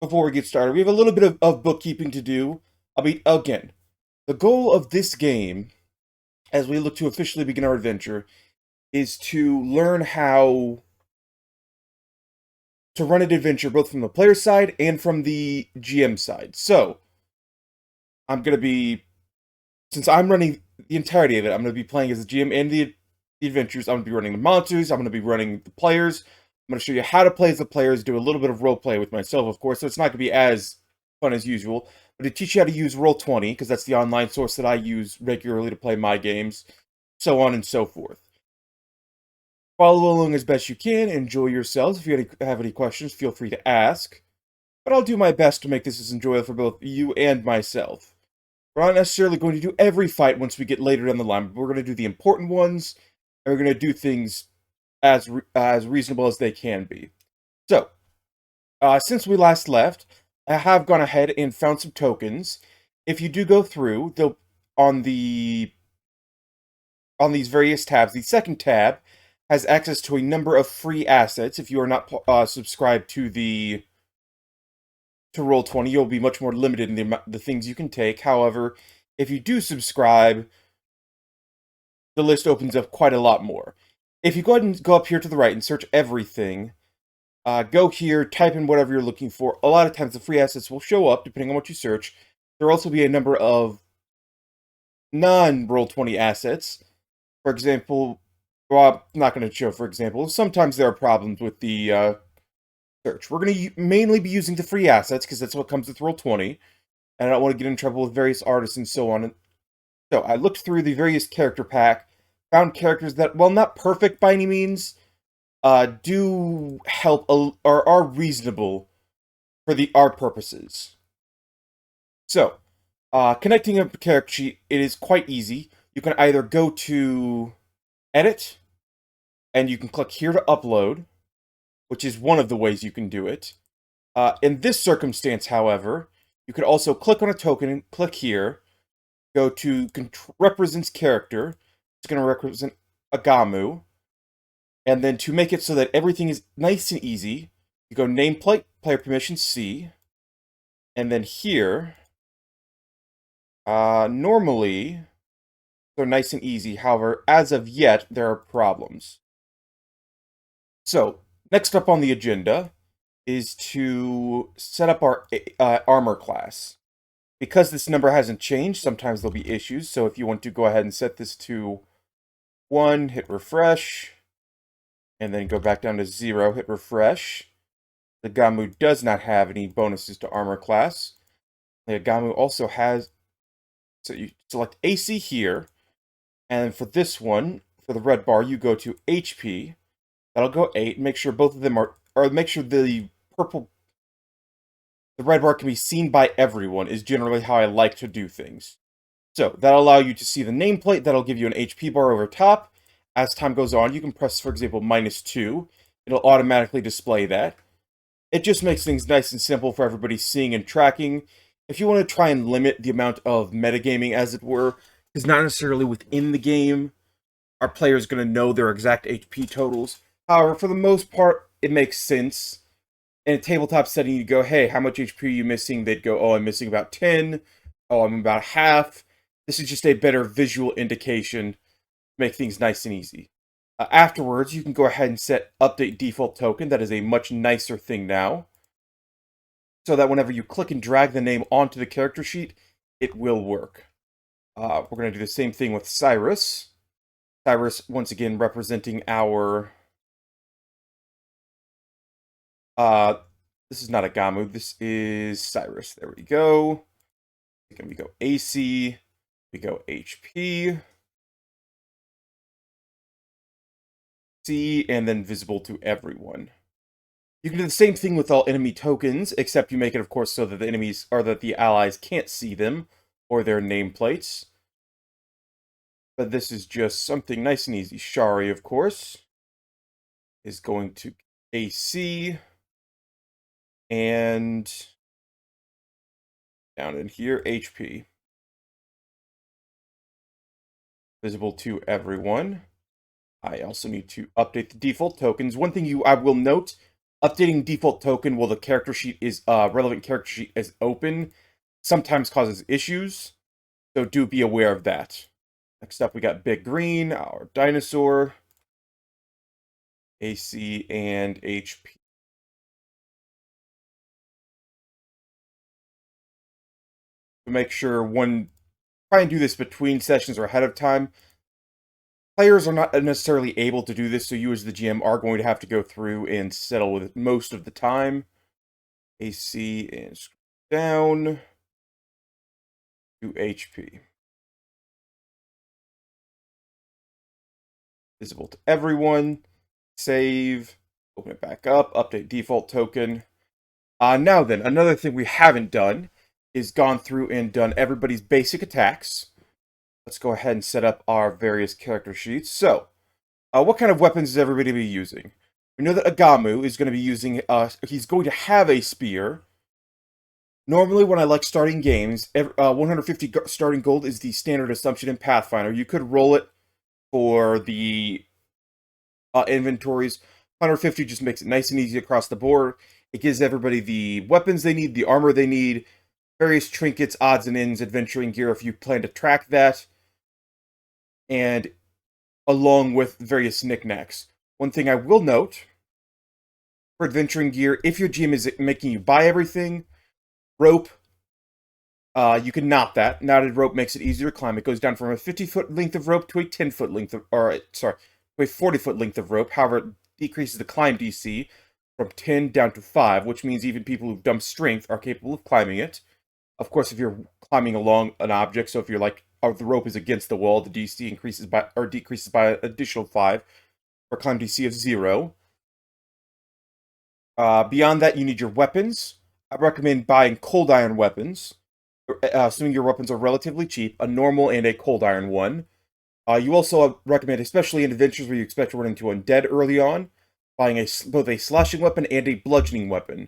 before we get started, we have a little bit of bookkeeping to do. I mean, again, the goal of this game, as we look to officially begin our adventure, is to learn how to run an adventure both from the player side and from the GM side. So, I'm going to be, since I'm running the entirety of it, I'm going to be playing as the GM and the adventures. I'm going to be running the monsters, I'm going to be running the players. I'm going to show you how to play as the players, do a little bit of role play with myself, of course, so it's not going to be as fun as usual. But to teach you how to use Roll20, because that's the online source that I use regularly to play my games, so on and so forth. Follow along as best you can, enjoy yourselves. If you have any questions, feel free to ask. But I'll do my best to make this as enjoyable for both you and myself. We're not necessarily going to do every fight once we get later down the line, but we're going to do the important ones, and we're going to do things as reasonable as they can be. So, since we last left, I have gone ahead and found some tokens. If you do go through, they'll on these various tabs. The second tab has access to a number of free assets. If you are not subscribed to Roll20, you'll be much more limited in the things you can take. However, if you do subscribe, the list opens up quite a lot more. If you go ahead and go up here to the right and search everything, go here, type in whatever you're looking for. A lot of times the free assets will show up depending on what you search. There will also be a number of non-Roll20 assets. For example, well, I'm not going to show, for example, sometimes there are problems with the search. We're going to mainly be using the free assets because that's what comes with Roll20, and I don't want to get in trouble with various artists and so on. So I looked through the various character pack, found characters that, while not perfect by any means, do help or are reasonable for our purposes. So, connecting a character sheet, it is quite easy. You can either go to Edit, and you can click here to upload, which is one of the ways you can do it. In this circumstance, however, you could also click on a token and click here, go to represents character. It's going to represent Agamu. And then to make it so that everything is nice and easy, you go nameplate, player permission C, and then here, normally, they're nice and easy. However, as of yet, there are problems. So, next up on the agenda is to set up our armor class. Because this number hasn't changed, sometimes there'll be issues. So if you want to go ahead and set this to 1, hit refresh, and then go back down to 0, hit refresh. The Gamu does not have any bonuses to armor class. The Gamu also has, so you select AC here, and for this one, for the red bar, you go to HP. That'll go 8. Make sure both of them are, or make sure the red bar can be seen by everyone is generally how I like to do things. So that'll allow you to see the nameplate. That'll give you an HP bar over top. As time goes on, you can press, for example, -2. It'll automatically display that. It just makes things nice and simple for everybody seeing and tracking. If you want to try and limit the amount of metagaming, as it were, because not necessarily within the game are players going to know their exact HP totals. However, for the most part, it makes sense. In a tabletop setting, you go, hey, how much HP are you missing? They'd go, oh, I'm missing about 10. Oh, I'm about half. This is just a better visual indication to make things nice and easy. Afterwards, you can go ahead and set update default token. That is a much nicer thing now. So that whenever you click and drag the name onto the character sheet, it will work. We're going to do the same thing with Cyrus. Cyrus, once again, representing our... this is not a Gamu, this is Cyrus. There we go. Again, we go AC, we go HP, C, and then visible to everyone. You can do the same thing with all enemy tokens, except you make it, of course, so that the enemies, or that the allies can't see them, or their nameplates. But this is just something nice and easy. Shari, of course, is going to AC, and down in here, HP. Visible to everyone. I also need to update the default tokens. One thing I will note, Updating default token while the character sheet is relevant character sheet is open sometimes causes issues, so do be aware of that. Next up, we got Big Green, our dinosaur, AC and HP. Make sure try and do this between sessions or ahead of time. Players are not necessarily able to do this, so you as the GM are going to have to go through and settle with it most of the time. AC and scroll down to HP. Visible to everyone. Save. Open it back up. Update default token. Now then, another thing we haven't done is gone through and done everybody's basic attacks. Let's go ahead and set up our various character sheets. So, what kind of weapons is everybody be using? We know that Agamu is going to be using, he's going to have a spear. Normally, when I like starting games, 150 starting gold is the standard assumption in Pathfinder. You could roll it for the inventories. 150 just makes it nice and easy across the board. It gives everybody the weapons they need, the armor they need, various trinkets, odds and ends, adventuring gear if you plan to track that, and along with various knickknacks. One thing I will note, for adventuring gear, if your GM is making you buy everything, rope, you can knot that. Knotted rope makes it easier to climb. It goes down from a 50-foot length of rope to a 10-foot length of, to a 40-foot length of rope. However, it decreases the climb DC from 10 down to 5, which means even people who've dumped strength are capable of climbing it. Of course, if you're climbing along an object, so if you're like, the rope is against the wall, the DC increases by, or decreases by an additional 5, for climb DC of 0. Beyond that, you need your weapons. I recommend buying cold iron weapons, assuming your weapons are relatively cheap, a normal and a cold iron one. You also recommend, especially in adventures where you expect to run into undead early on, buying both a slashing weapon and a bludgeoning weapon.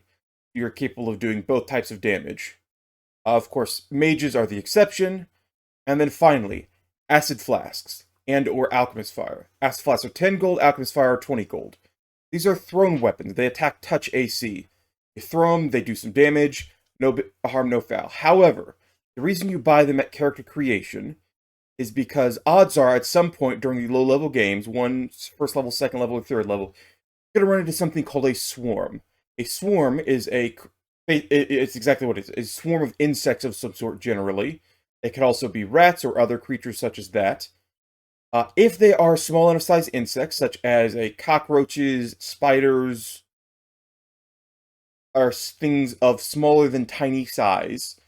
You're capable of doing both types of damage. Of course, mages are the exception. And then finally, acid flasks and or alchemist fire. Acid flasks are 10 gold, alchemist fire are 20 gold. These are thrown weapons. They attack touch AC. You throw them, they do some damage, no harm, no foul. However, the reason you buy them at character creation is because odds are at some point during the low-level games, first level, second level, or third level, you're going to run into something called a swarm. A swarm is it's exactly what it is. A swarm of insects of some sort, generally. It could also be rats or other creatures such as that. If they are small enough size insects, such as cockroaches, spiders, or things of smaller than tiny size,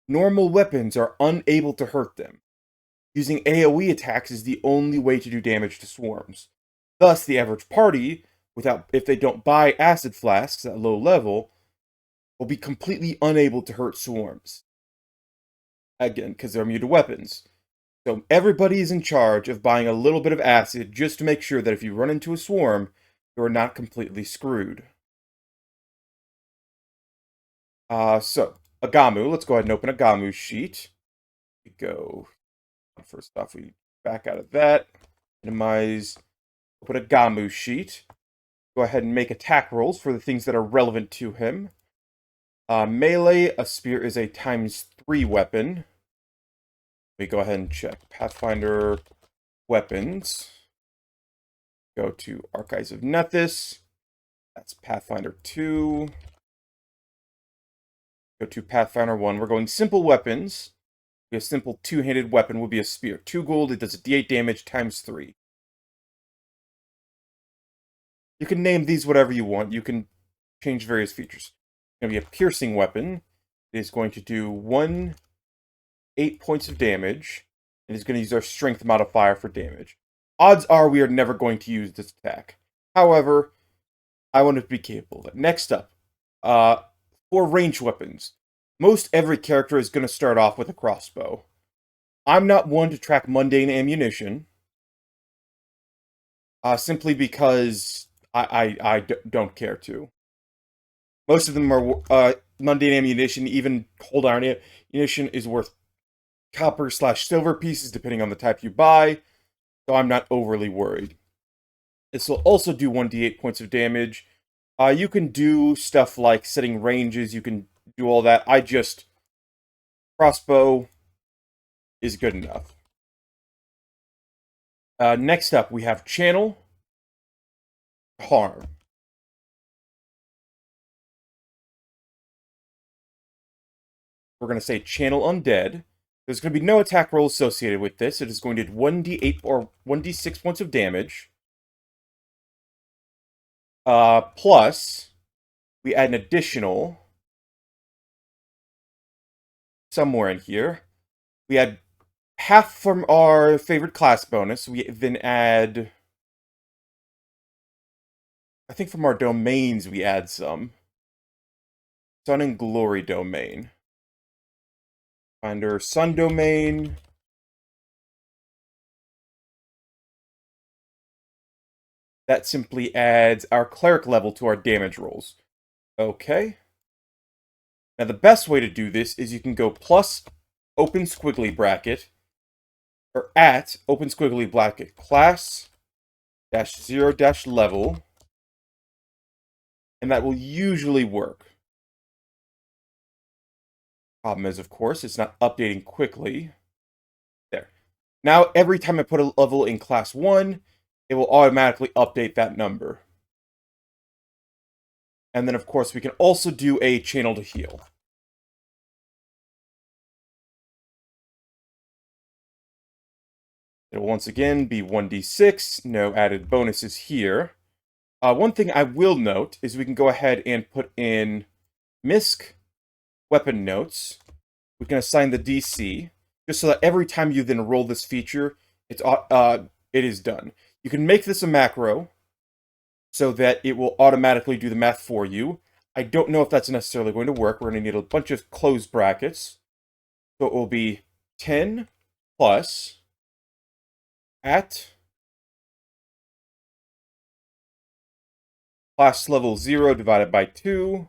normal weapons are unable to hurt them. Using AoE attacks is the only way to do damage to swarms. Thus, the average party, if they don't buy acid flasks at low level, will be completely unable to hurt swarms. Again, because they're immune to weapons. So everybody is in charge of buying a little bit of acid just to make sure that if you run into a swarm, you're not completely screwed. So, Agamu. Let's go ahead and open Agamu's sheet. We go. First off, we back out of that. Minimize. Open Agamu's sheet. Go ahead and make attack rolls for the things that are relevant to him. Melee, a spear is a ×3 weapon. We go ahead and check Pathfinder weapons. Go to Archives of Nethys. That's Pathfinder 2. Go to Pathfinder 1. We're going simple weapons. A simple two-handed weapon would be a spear. 2 gold, it does a d8 damage ×3. You can name these whatever you want. You can change various features. It's going to be a piercing weapon. It is going to do 8 points of damage, and is going to use our strength modifier for damage. Odds are we are never going to use this attack. However, I want to be capable of it. Next up, for ranged weapons. Most every character is going to start off with a crossbow. I'm not one to track mundane ammunition, simply because I don't care to. Most of them are mundane ammunition. Even cold iron ammunition is worth copper/silver pieces, depending on the type you buy, so I'm not overly worried. This will also do 1d8 points of damage. You can do stuff like setting ranges, you can do all that. Crossbow is good enough. Next up, we have channel, harm. We're going to say channel undead. There's going to be no attack roll associated with this. It is going to do 1d8 or 1d6 points of damage. Plus, we add an additional somewhere in here. We add half from our favorite class bonus. We then add, I think from our domains we add some. Sun and Glory domain. Finder Sun domain. That simply adds our cleric level to our damage rolls. Okay. Now the best way to do this is you can go plus open squiggly bracket, or at open squiggly bracket class -0 -level, and that will usually work. Problem is, of course, it's not updating quickly. There. Now, every time I put a level in class 1, it will automatically update that number. And then, of course, we can also do a channel to heal. It'll once again be 1d6, no added bonuses here. One thing I will note is we can go ahead and put in MISC weapon notes. We can assign the DC, just so that every time you then roll this feature, it is done. You can make this a macro, so that it will automatically do the math for you. I don't know if that's necessarily going to work. We're going to need a bunch of closed brackets. So it will be 10 plus at class level 0 divided by 2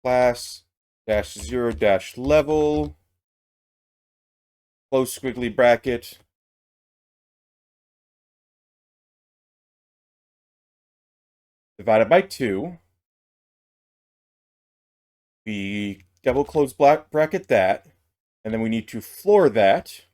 class -0 -level close squiggly bracket divided by 2. We double close bracket that, and then we need to floor that.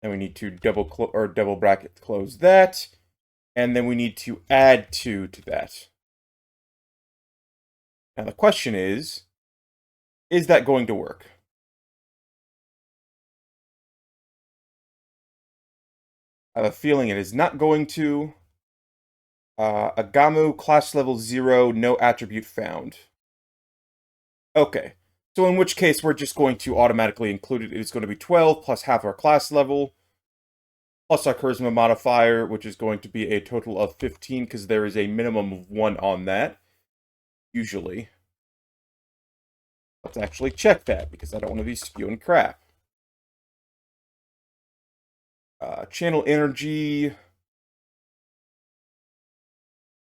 And we need to double bracket close that, and then we need to add 2 to that. Now the question is that going to work? I have a feeling it is not going to. Agamu, class level 0, no attribute found. Okay, so in which case we're just going to automatically include it. It is going to be 12 plus half our class level, plus our charisma modifier, which is going to be a total of 15, because there is a minimum of 1 on that, usually. Let's actually check that, because I don't want to be spewing crap. Channel energy,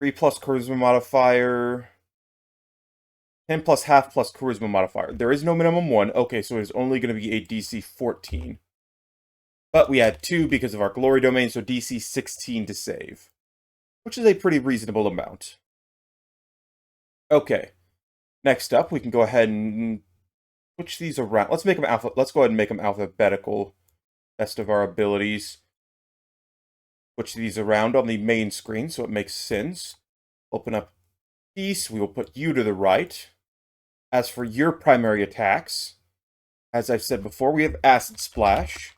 3 plus charisma modifier, 10 plus half plus charisma modifier. There is no minimum 1. Okay, so it is only going to be a DC 14. But we add 2 because of our glory domain, so DC 16 to save, which is a pretty reasonable amount. Okay, next up, we can go ahead and switch these around. Let's go ahead and make them alphabetical, best of our abilities. Switch these around on the main screen so it makes sense. Open up Peace, we will put you to the right. As for your primary attacks, as I've said before, we have Acid Splash.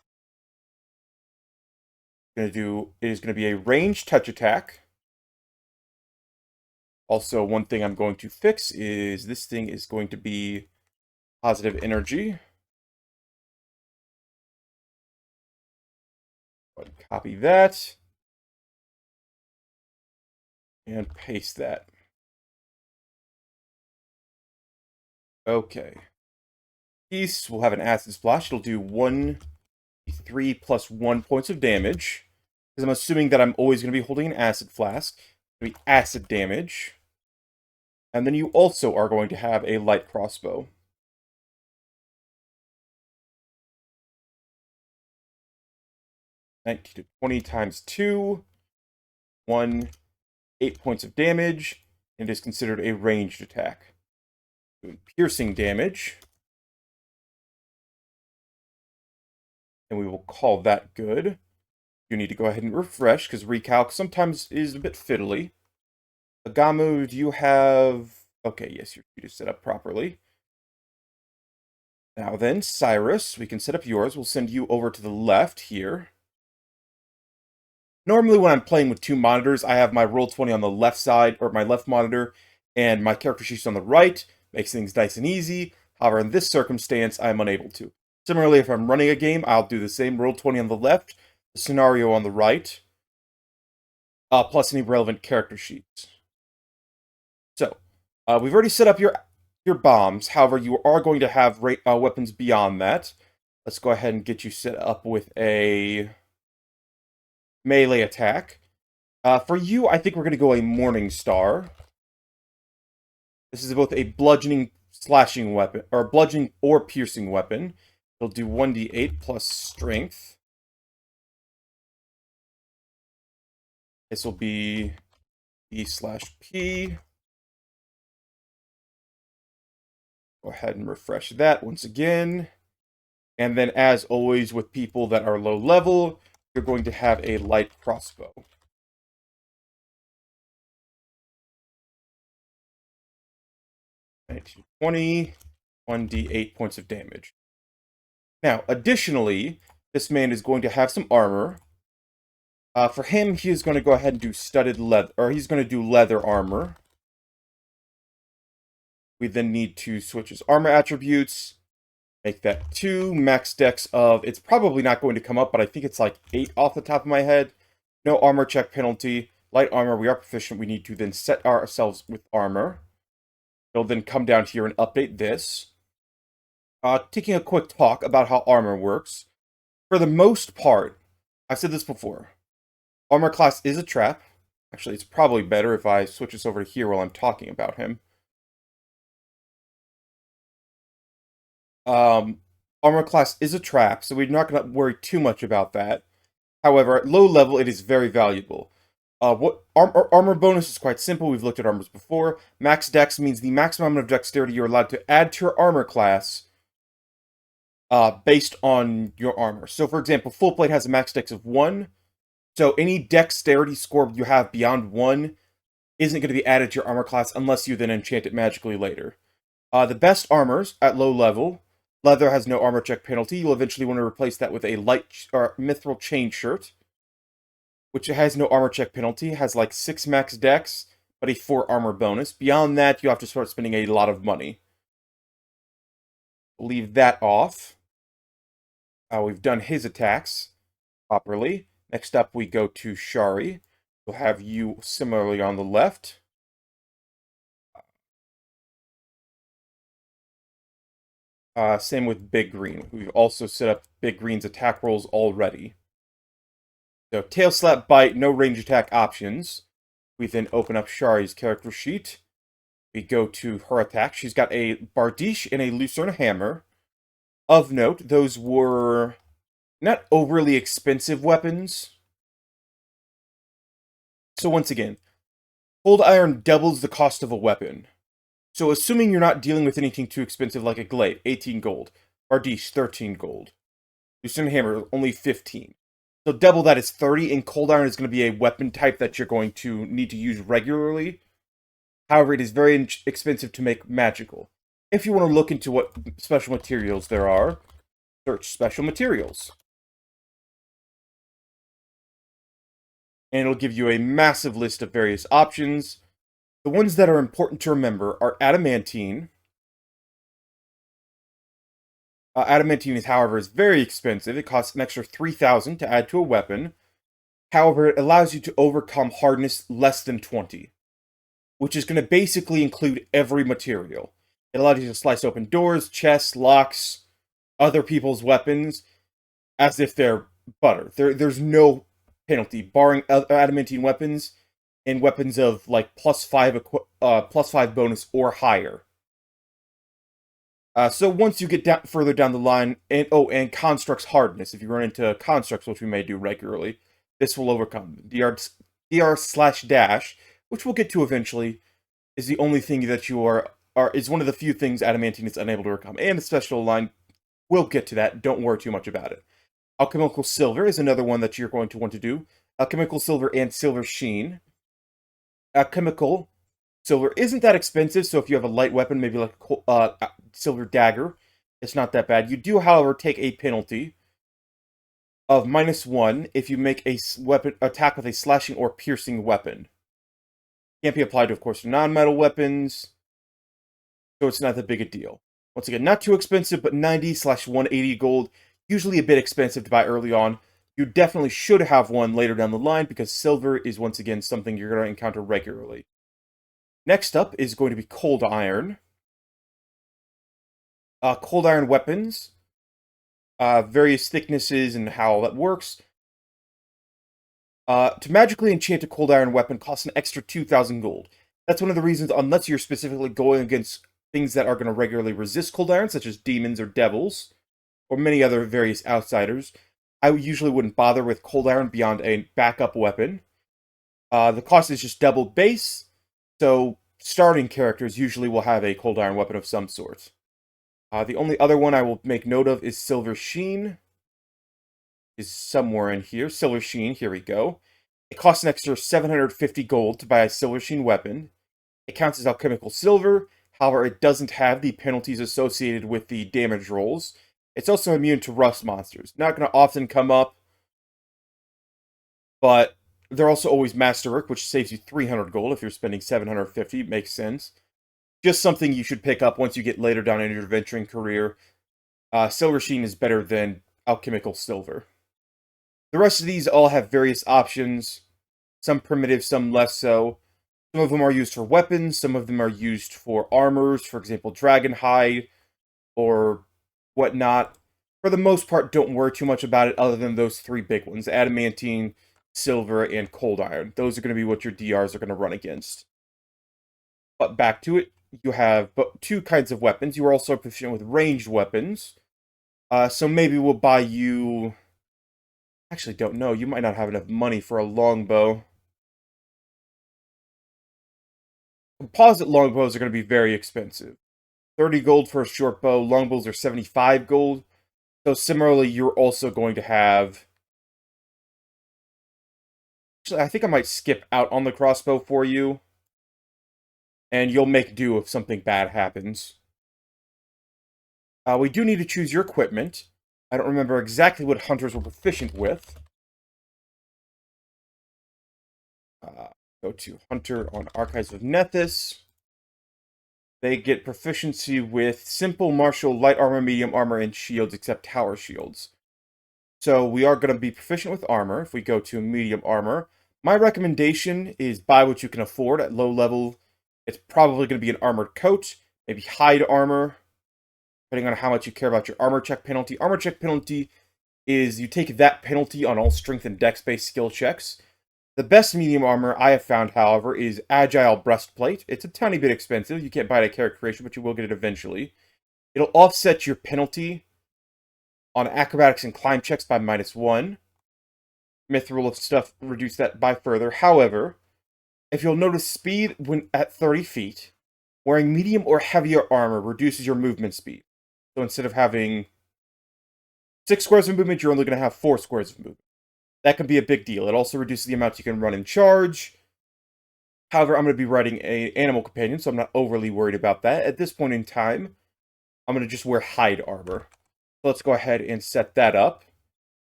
It is going to be a ranged touch attack. Also, one thing I'm going to fix is this thing is going to be positive energy. Go ahead and copy that. And paste that. Okay. Peace will have an Acid Splash. It'll do 3 plus 1 points of damage. Because I'm assuming that I'm always going to be holding an Acid Flask. It'll be acid damage. And then you also are going to have a light crossbow. 19 to 20 times 2, 8 points of damage, and is considered a ranged attack. Doing piercing damage. And we will call that good. You need to go ahead and refresh, because recalc sometimes is a bit fiddly. Agamu, do you have... Okay, yes, your sheet is set up properly. Now then, Cyrus, we can set up yours. We'll send you over to the left here. Normally when I'm playing with two monitors, I have my Roll20 on the left side, or my left monitor, and my character sheets on the right. Makes things nice and easy. However, in this circumstance, I'm unable to. Similarly, if I'm running a game, I'll do the same. Roll20 on the left, the scenario on the right, plus any relevant character sheets. So, we've already set up your bombs. However, you are going to have weapons beyond that. Let's go ahead and get you set up with a melee attack. For you, I think we're going to go a Morning Star. This is both a bludgeoning slashing weapon, or bludgeoning or piercing weapon. It'll do 1d8 plus strength. This will be E/P. Go ahead and refresh that once again. And then, as always, with people that are low level, you're going to have a light crossbow. 19, 20, 1d8 points of damage. Now, additionally, this man is going to have some armor. For him, he is going to go ahead and do studded leather, or he's going to do leather armor. We then need to switch his armor attributes. Make that 2. Max dex of... It's probably not going to come up, but I think it's like 8 off the top of my head. No armor check penalty. Light armor, we are proficient. We need to then set ourselves with armor. It'll then come down here and update this. Taking a quick talk about how armor works. For the most part, I've said this before, armor class is a trap. Actually, it's probably better if I switch this over to here while I'm talking about him. Armor class is a trap, so we're not going to worry too much about that. However, at low level, it is very valuable. What armor bonus is quite simple. We've looked at armors before. Max dex means the maximum amount of dexterity you're allowed to add to your armor class based on your armor. So, for example, full plate has a max dex of 1. So any dexterity score you have beyond 1 isn't going to be added to your armor class unless you then enchant it magically later. The best armors at low level, leather has no armor check penalty. You'll eventually want to replace that with a light or mithril chain shirt, which has no armor check penalty, has like 6 max dex, but a 4 armor bonus. Beyond that, you have to start spending a lot of money. Leave that off. We've done his attacks properly. Next up, we go to Shari. We'll have you similarly on the left. Same with Big Green. We've also set up Big Green's attack rolls already. So, Tail Slap, Bite, no range attack options. We then open up Shari's character sheet. We go to her attack. She's got a Bardiche and a Lucerne Hammer. Of note, those were not overly expensive weapons. So once again, Cold Iron doubles the cost of a weapon. So assuming you're not dealing with anything too expensive like a Glaive, 18 gold. Bardiche, 13 gold. Lucerne Hammer, only 15. So double that is 30, and Cold Iron is going to be a weapon type that you're going to need to use regularly. However, it is very expensive to make magical. If you want to look into what special materials there are, search special materials. And it'll give you a massive list of various options. The ones that are important to remember are adamantine. Adamantine, however, is very expensive. It costs an extra 3,000 to add to a weapon. However, it allows you to overcome hardness less than 20, which is going to basically include every material. It allows you to slice open doors, chests, locks, other people's weapons, as if they're butter. There's no penalty. Barring adamantine weapons, in weapons of like +5 bonus or higher. So once you get further down the line, and constructs hardness, if you run into constructs, which we may do regularly, this will overcome. DR/dash, which we'll get to eventually, is the only thing that you is one of the few things adamantine is unable to overcome. And the special line, we'll get to that. Don't worry too much about it. Alchemical silver is another one that you're going to want to do. Alchemical silver and silver sheen. Alchemical silver isn't that expensive, so if you have a light weapon, maybe like a silver dagger, it's not that bad. You do, however, take a penalty of -1 if you make a weapon attack with a slashing or piercing weapon. Can't be applied to, of course, non-metal weapons, so it's not that big a deal. Once again, not too expensive, but 90/180 gold, usually a bit expensive to buy early on. You definitely should have one later down the line, because silver is, once again, something you're going to encounter regularly. Next up is going to be cold iron. Cold iron weapons. Various thicknesses and how that works. To magically enchant a cold iron weapon costs an extra 2,000 gold. That's one of the reasons, unless you're specifically going against things that are going to regularly resist cold iron, such as demons or devils, or many other various outsiders, I usually wouldn't bother with cold iron beyond a backup weapon. The cost is just double base, so starting characters usually will have a cold iron weapon of some sort. The only other one I will make note of is Silver Sheen. Is somewhere in here. Silver Sheen, here we go. It costs an extra 750 gold to buy a Silver Sheen weapon. It counts as alchemical silver, however, it doesn't have the penalties associated with the damage rolls. It's also immune to rust monsters. Not going to often come up, but they're also always Masterwork, which saves you 300 gold if you're spending 750. Makes sense. Just something you should pick up once you get later down in your adventuring career. Silver Sheen is better than alchemical silver. The rest of these all have various options. Some primitive, some less so. Some of them are used for weapons, some of them are used for armors, for example, dragon hide, or whatnot. For the most part, don't worry too much about it, other than those three big ones: adamantine, silver, and cold iron. Those are going to be what your DRs are going to run against. But back to it, you have two kinds of weapons. You are also proficient with ranged weapons. So maybe we'll buy you... Actually, don't know. You might not have enough money for a longbow. Composite longbows are going to be very expensive. 30 gold for a short bow. Longbows are 75 gold. So similarly, you're also going to have... Actually, I think I might skip out on the crossbow for you. And you'll make do if something bad happens. We do need to choose your equipment. I don't remember exactly what hunters were proficient with. Go to Hunter on Archives of Nethys. They get proficiency with simple martial, light armor, medium armor, and shields, except tower shields. So we are going to be proficient with armor. If we go to medium armor, my recommendation is buy what you can afford at low level. It's probably going to be an armored coat, maybe hide armor, depending on how much you care about your armor check penalty. Armor check penalty is you take that penalty on all strength and dex-based skill checks. The best medium armor I have found, however, is Agile Breastplate. It's a tiny bit expensive. You can't buy it at character creation, but you will get it eventually. It'll offset your penalty on acrobatics and climb checks by -1. Mithril stuff reduce that by further. However, if you'll notice, speed when at 30 feet, wearing medium or heavier armor reduces your movement speed. So instead of having 6 squares of movement, you're only going to have 4 squares of movement. That can be a big deal. It also reduces the amount you can run in charge. However, I'm going to be riding an animal companion, so I'm not overly worried about that. At this point in time, I'm going to just wear hide armor. So let's go ahead and set that up.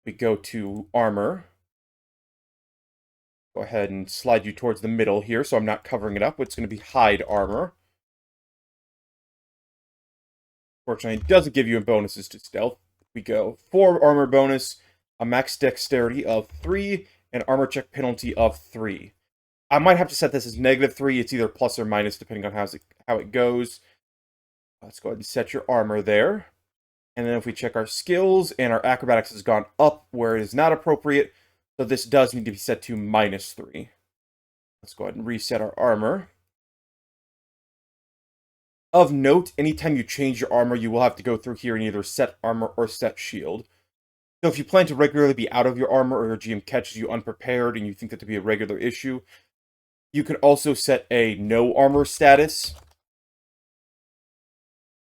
We go to armor. Go ahead and slide you towards the middle here, so I'm not covering it up. It's going to be hide armor. Fortunately, it doesn't give you bonuses to stealth. We go 4 armor bonus, a max dexterity of 3, and armor check penalty of 3. I might have to set this as -3. It's either plus or minus, depending on how it goes. Let's go ahead and set your armor there. And then if we check our skills, and our acrobatics has gone up where it is not appropriate, so this does need to be set to -3. Let's go ahead and reset our armor. Of note, anytime you change your armor, you will have to go through here and either set armor or set shield. So if you plan to regularly be out of your armor or your GM catches you unprepared and you think that to be a regular issue, you can also set a no armor status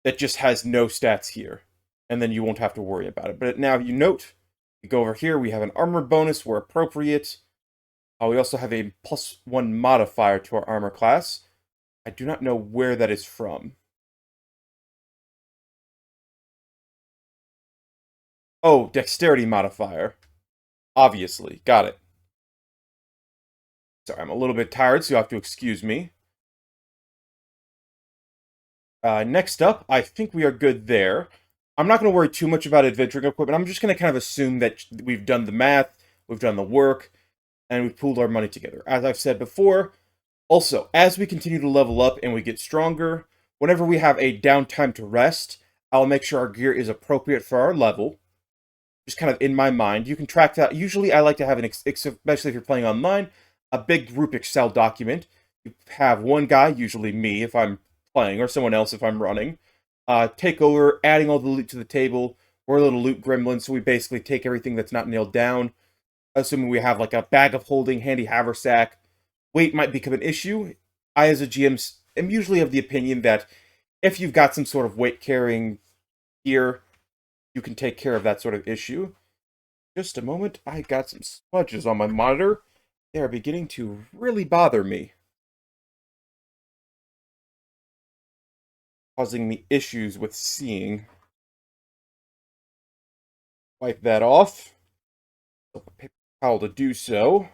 that just has no stats here. And then you won't have to worry about it. But now you note, we go over here, we have an armor bonus where appropriate. We also have a +1 modifier to our armor class. I do not know where that is from. Oh, dexterity modifier. Obviously. Got it. Sorry, I'm a little bit tired, so you'll have to excuse me. Next up, I think we are good there. I'm not going to worry too much about adventuring equipment. I'm just going to kind of assume that we've done the math, we've done the work, and we've pooled our money together. As I've said before, also, as we continue to level up and we get stronger, whenever we have a downtime to rest, I'll make sure our gear is appropriate for our level. Just kind of in my mind. You can track that. Usually I like to have especially if you're playing online, a big group Excel document. You have one guy, usually me if I'm playing, or someone else if I'm running, take over, adding all the loot to the table. We're a little loot gremlin, so we basically take everything that's not nailed down, assuming we have like a bag of holding, handy haversack. Weight might become an issue. I, as a GM, am usually of the opinion that if you've got some sort of weight carrying gear, you can take care of that sort of issue. Just a moment, I got some smudges on my monitor. They are beginning to really bother me, causing me issues with seeing. Wipe that off. A paper towel to do so.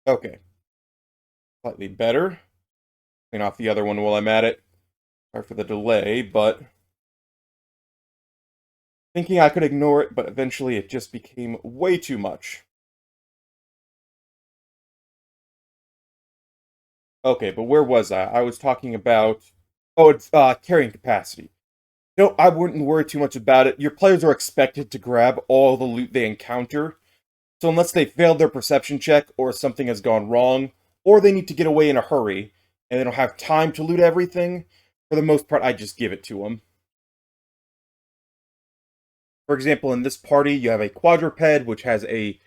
Okay. Slightly better. Clean off the other one while I'm at it. Sorry for the delay, but thinking I could ignore it, but eventually it just became way too much. Okay, but where was I? I was talking about... Oh, it's carrying capacity. No, I wouldn't worry too much about it. Your players are expected to grab all the loot they encounter. So unless they failed their perception check, or something has gone wrong, or they need to get away in a hurry, and they don't have time to loot everything, for the most part, I just give it to them. For example, in this party, you have a quadruped, which has a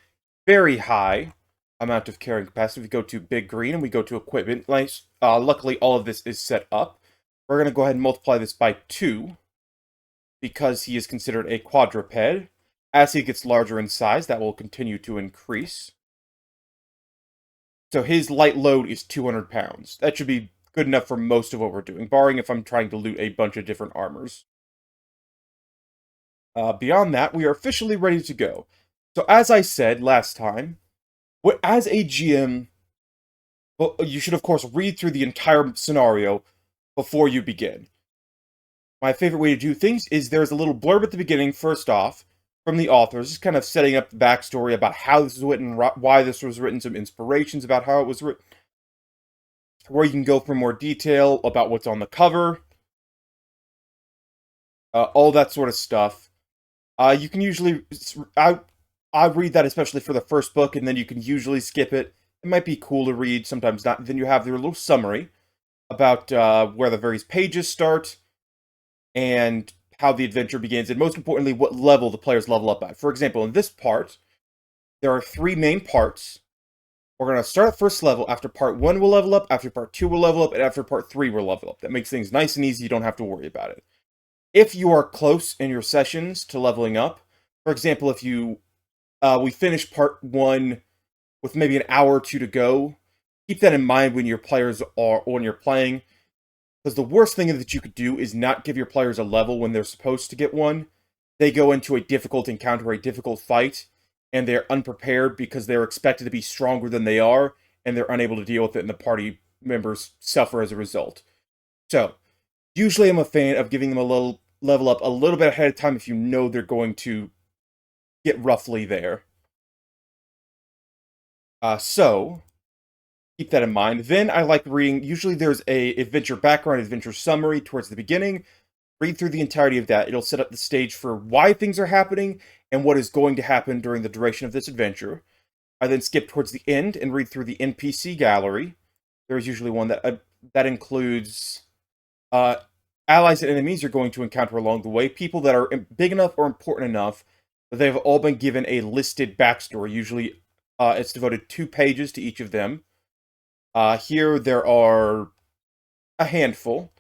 very high amount of carrying capacity. We go to Big Green, and we go to Equipment. Luckily, all of this is set up. We're going to go ahead and multiply this by 2, because he is considered a quadruped. As he gets larger in size, that will continue to increase. So his light load is 200 pounds. That should be good enough for most of what we're doing, barring if I'm trying to loot a bunch of different armors. Beyond that, we are officially ready to go. So as I said last time, as a GM, well, you should of course read through the entire scenario before you begin. My favorite way to do things is there's a little blurb at the beginning, first off, from the authors, just kind of setting up the backstory about how this was written, why this was written, some inspirations about how it was written, where you can go for more detail about what's on the cover, all that sort of stuff. You can usually, I read that especially for the first book, and then you can usually skip it. It might be cool to read, sometimes not. Then you have your little summary about where the various pages start, and how the adventure begins, and most importantly, what level the players level up at. For example, in this part, there are 3 main parts. We're going to start at first level. After part 1, we'll level up. After part 2, we'll level up. And after part 3, we'll level up. That makes things nice and easy. You don't have to worry about it. If you are close in your sessions to leveling up, for example, if you we finish part 1 with maybe an hour or 2 to go, keep that in mind when your players are, when you're playing. Because the worst thing that you could do is not give your players a level when they're supposed to get one. They go into a difficult encounter, a difficult fight, and they're unprepared because they're expected to be stronger than they are, and they're unable to deal with it, and the party members suffer as a result. So, usually I'm a fan of giving them a little level up a little bit ahead of time if you know they're going to get roughly there. So, keep that in mind. Then I like reading, usually there's a adventure background, adventure summary towards the beginning. Read through the entirety of that. It'll set up the stage for why things are happening and what is going to happen during the duration of this adventure. I then skip towards the end and read through the NPC gallery. There's usually one that includes uh, allies and enemies you're going to encounter along the way, people that are big enough or important enough that they've all been given a listed backstory. Usually, it's devoted 2 pages to each of them. Here there are a handful.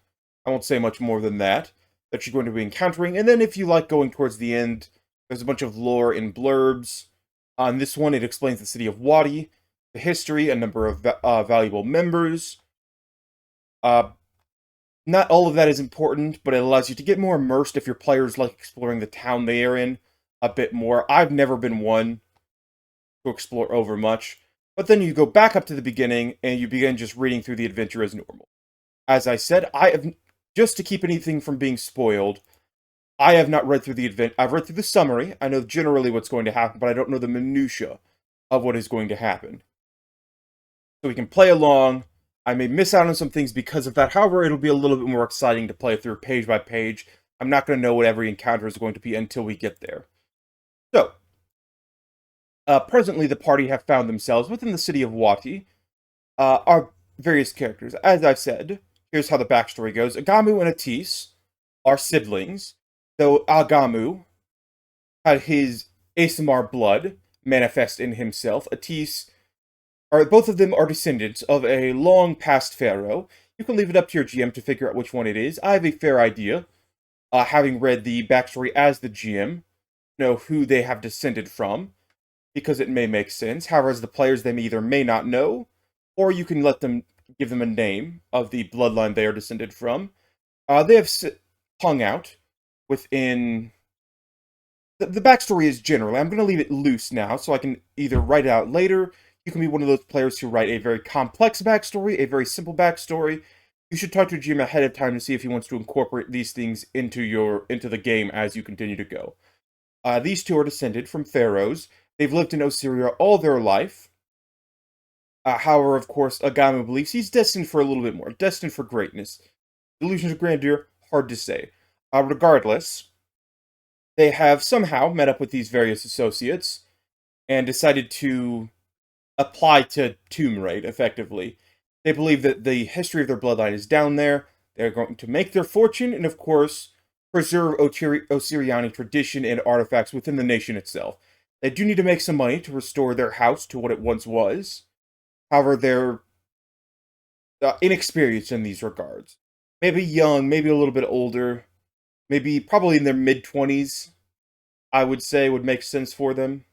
I won't say much more than that you're going to be encountering. And then if you like going towards the end, there's a bunch of lore and blurbs. On this one, it explains the city of Wadi, the history, a number of valuable members. Uh, Not all of that is important, but it allows you to get more immersed if your players like exploring the town they are in a bit more. I've never been one to explore over much, but then you go back up to the beginning and you begin just reading through the adventure as normal. As I said, I have just to keep anything from being spoiled. I have not read through the event. I've read through the summary. I know generally what's going to happen, but I don't know the minutia of what is going to happen. So we can play along. I may miss out on some things because of that. However, it'll be a little bit more exciting to play through page by page. I'm not going to know what every encounter is going to be until we get there. So, presently the party have found themselves within the city of Wati. Our various characters. As I said, here's how the backstory goes. Agamu and Atis are siblings, though Agamu had his Asamar blood manifest in himself. Atis, both of them are descendants of a long past pharaoh. You can leave it up to your GM to figure out which one it is. I have a fair idea, having read the backstory as the GM, know who they have descended from, because it may make sense. However, as the players, they may not know, or you can give them a name of the bloodline they are descended from. They have hung out within... The backstory is generally... I'm going to leave it loose now, so I can either write it out later. You can be one of those players who write a very complex backstory, a very simple backstory. You should talk to your GM ahead of time to see if he wants to incorporate these things into the game as you continue to go. These two are descended from pharaohs. They've lived in Osiria all their life. However, of course, Agamu believes he's destined for a little bit more. Destined for greatness. Delusions of grandeur, hard to say. Regardless, they have somehow met up with these various associates and decided to apply to Tomb Raid, effectively. They believe that the history of their bloodline is down there. They're going to make their fortune and, of course, preserve Osiriani tradition and artifacts within the nation itself. They do need to make some money to restore their house to what it once was. However, they're inexperienced in these regards. Maybe young, maybe a little bit older, maybe probably in their mid-20s, I would say would make sense for them.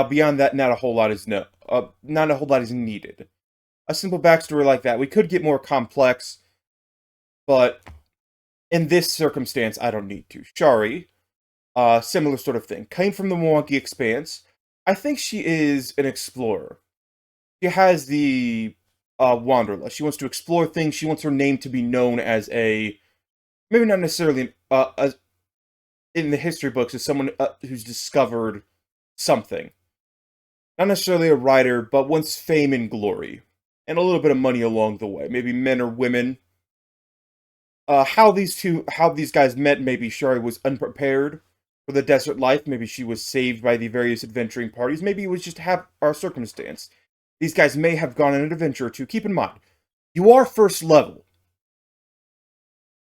Beyond that, not a whole lot is needed. A simple backstory like that, we could get more complex, but in this circumstance, I don't need to. Shari, similar sort of thing. Came from the Milwaukee Expanse. I think she is an explorer. She has the wanderlust. She wants to explore things. She wants her name to be known as maybe not necessarily in the history books, as someone who's discovered something. Not necessarily a writer, but wants fame and glory. And a little bit of money along the way. Maybe men or women. How these guys met, maybe Shari was unprepared for the desert life. Maybe she was saved by the various adventuring parties. Maybe it was just our circumstance. These guys may have gone on an adventure or two. Keep in mind, you are first level.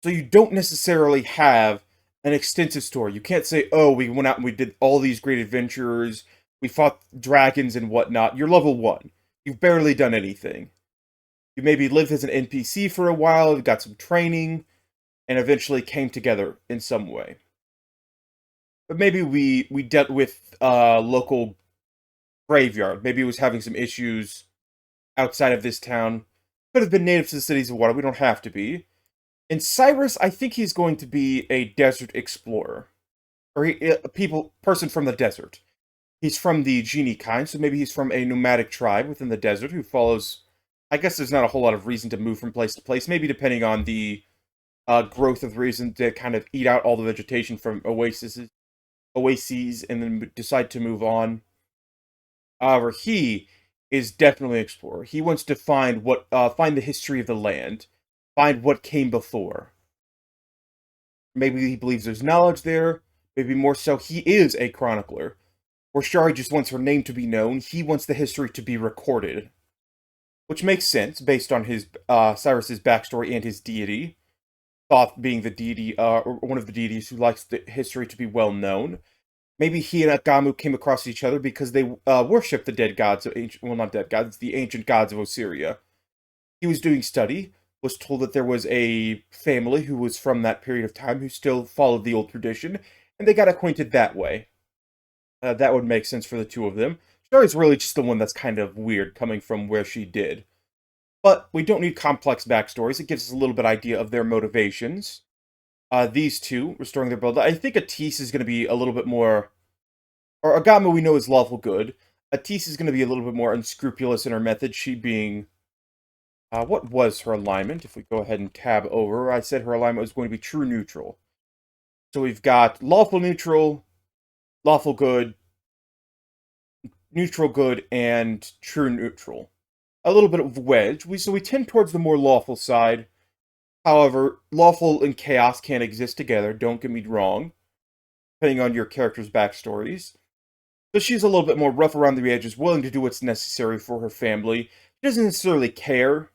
So you don't necessarily have an extensive story. You can't say, oh, we went out and we did all these great adventures. We fought dragons and whatnot. You're level 1. You've barely done anything. You maybe lived as an NPC for a while, got some training, and eventually came together in some way. But maybe we dealt with local graveyard. Maybe it was having some issues outside of this town. Could have been native to the cities of water. We don't have to be. In Cyrus, I think he's going to be a desert explorer. Or a person from the desert. He's from the genie kind, so maybe he's from a nomadic tribe within the desert who follows... I guess there's not a whole lot of reason to move from place to place. Maybe depending on the growth of reason to kind of eat out all the vegetation from oases, and then decide to move on. However, he is definitely an explorer. He wants to find the history of the land, find what came before. Maybe he believes there's knowledge there. Maybe more so, he is a chronicler. Or Shari just wants her name to be known. He wants the history to be recorded. Which makes sense, based on his Cyrus's backstory and his deity. Thoth being the deity, or one of the deities who likes the history to be well known. Maybe he and Agamu came across each other because they worship the dead gods of ancient, well, not dead gods, the ancient gods of Osirian. He was doing study, was told that there was a family who was from that period of time who still followed the old tradition, and they got acquainted that way. That would make sense for the two of them. Shari's really just the one that's kind of weird coming from where she did. But we don't need complex backstories. It gives us a little bit idea of their motivations. These two, restoring their build. I think Atis is going to be a little bit more... Or Agama we know is lawful good. Atis is going to be a little bit more unscrupulous in her method, she being... what was her alignment? If we go ahead and tab over, I said her alignment was going to be true neutral. So we've got lawful neutral, lawful good, neutral good, and true neutral. A little bit of wedge. So we tend towards the more lawful side. However, lawful and chaos can't exist together, don't get me wrong, depending on your character's backstories. So she's a little bit more rough around the edges, willing to do what's necessary for her family. She doesn't necessarily care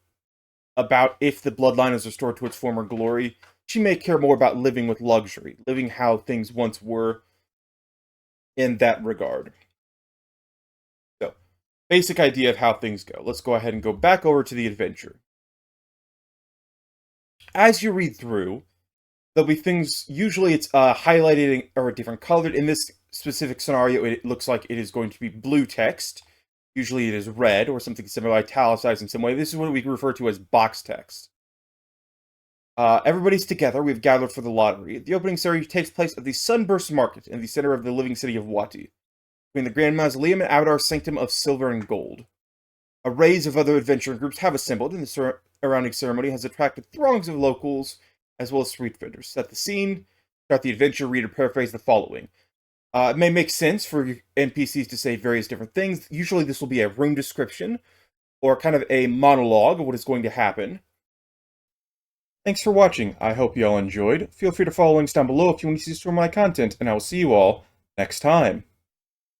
about if the bloodline is restored to its former glory. She may care more about living with luxury, living how things once were in that regard. So, basic idea of how things go. Let's go ahead and go back over to the adventure. As you read through, there'll be things, usually it's highlighted or different colored. In this specific scenario, it looks like it is going to be blue text. Usually it is red or something similar, italicized in some way. This is what we refer to as box text. Everybody's together. We've gathered for the lottery. The opening ceremony takes place at the Sunburst Market in the center of the living city of Wati, between the Grand Mausoleum and Avatar's Sanctum of Silver and Gold. Arrays of other adventuring groups have assembled, and the surrounding ceremony has attracted throngs of locals, as well as street vendors. Set the scene, start the adventure, read or paraphrase the following. It may make sense for NPCs to say various different things. Usually this will be a room description, or kind of a monologue of what is going to happen. Thanks for watching. I hope you all enjoyed. Feel free to follow links down below if you want to see some of my content, and I will see you all next time.